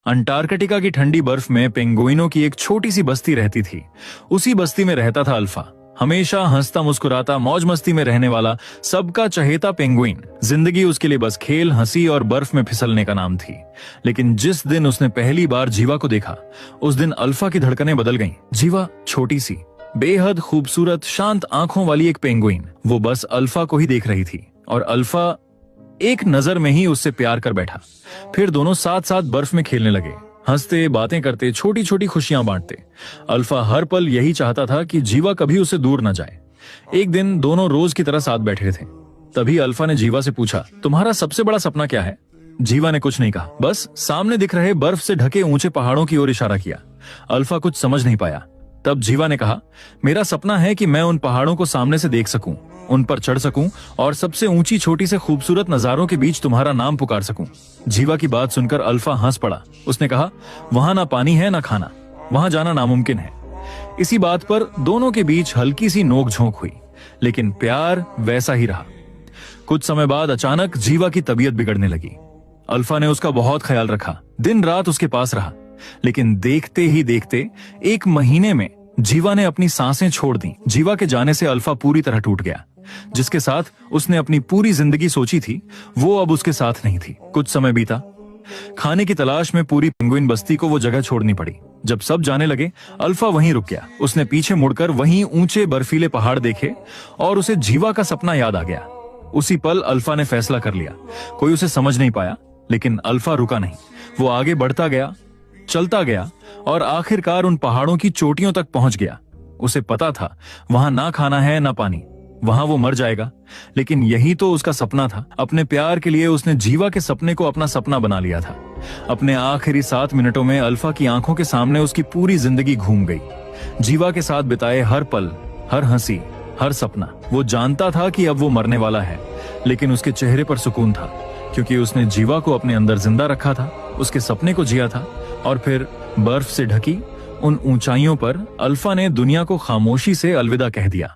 Antarctica की ठंडी बर्फ में पेंगुइनों की एक छोटी सी बस्ती रहती थी। उसी बस्ती में रहता था अल्फा, हमेशा हंसता मुस्कुराता मौज मस्ती में रहने वाला सबका चहेता पेंगुइन। जिंदगी उसके लिए बस खेल, हंसी और बर्फ में फिसलने का नाम थी। लेकिन जिस दिन उसने पहली बार जीवा को देखा, उस दिन अल्फा की धड़कनें बदल गईं। जीवा छोटी सी, बेहद खूबसूरत, शांत आंखों वाली एक पेंगुइन, वो बस अल्फा को ही देख रही थी और अल्फा एक नजर में ही उससे प्यार कर बैठा। फिर दोनों साथ साथ बर्फ में खेलने लगे, हंसते, बातें करते, छोटी छोटी खुशियां बांटते। अल्फा हर पल यही चाहता था कि जीवा कभी उसे दूर न जाए। एक दिन दोनों रोज की तरह साथ बैठे थे। तभी अल्फा ने जीवा से पूछा, तुम्हारा सबसे बड़ा सपना क्या है? जीवा ने कुछ नहीं कहा, बस सामने दिख रहे बर्फ से ढके ऊंचे पहाड़ों की ओर इशारा किया। अल्फा कुछ समझ नहीं पाया। तब जीवा ने कहा, मेरा सपना है कि मैं उन पहाड़ों को सामने से देख सकूं, उन पर चढ़ सकूं और सबसे ऊंची छोटी से खूबसूरत नजारों के बीच तुम्हारा नाम पुकार सकूं। जीवा की बात सुनकर अल्फा हंस पड़ा। उसने कहा, वहां ना पानी है ना खाना, वहां जाना नामुमकिन है। इसी बात पर दोनों के बीच हल्की सी नोक-झोंक हुई, लेकिन प्यार वैसा ही रहा। कुछ समय बाद अचानक जीवा की तबीयत बिगड़ने लगी। अल्फा ने उसका बहुत ख्याल रखा, दिन रात उसके पास रहा। लेकिन देखते ही देखते 1 महीने में जीवा ने अपनी सांसें छोड़ दी। जीवा के जाने से अल्फा पूरी तरह टूट गया। जिसके साथ उसने अपनी पूरी जिंदगी सोची थी, वो अब उसके साथ नहीं थी। कुछ समय बीता। खाने की तलाश में पूरी पेंगुइन बस्ती को वो जगह छोड़नी पड़ी। जब सब जाने लगे, अल्फा वहीं रुक गया। उसने पीछे मुड़कर वहीं ऊंचे बर्फीले पहाड़ देखे और उसे जीवा का सपना याद आ गया। उसी पल अल्फा ने फैसला कर लिया। कोई उसे समझ नहीं पाया, लेकिन अल्फा रुका नहीं। वो आगे बढ़ता गया, चलता गया और आखिरकार उन पहाड़ों की चोटियों तक पहुंच गया। उसे पता था वहां ना खाना है ना पानी, वहां वो मर जाएगा। लेकिन यही तो उसका सपना था। अपने प्यार के लिए उसने जीवा के सपने को अपना सपना बना लिया था। अपने आखिरी 7 मिनटों में अल्फा की आंखों के सामने उसकी पूरी जिंदगी घूम गई। जीवा के साथ बिताए हर पल, हर हंसी, हर सपना। वो जानता था कि अब वो मरने वाला है, लेकिन उसके चेहरे पर सुकून था, क्योंकि उसने जीवा को अपने अंदर जिंदा रखा था, उसके सपने को जिया था। और फिर बर्फ से ढकी उन ऊंचाइयों पर अल्फा ने दुनिया को खामोशी से अलविदा कह दिया।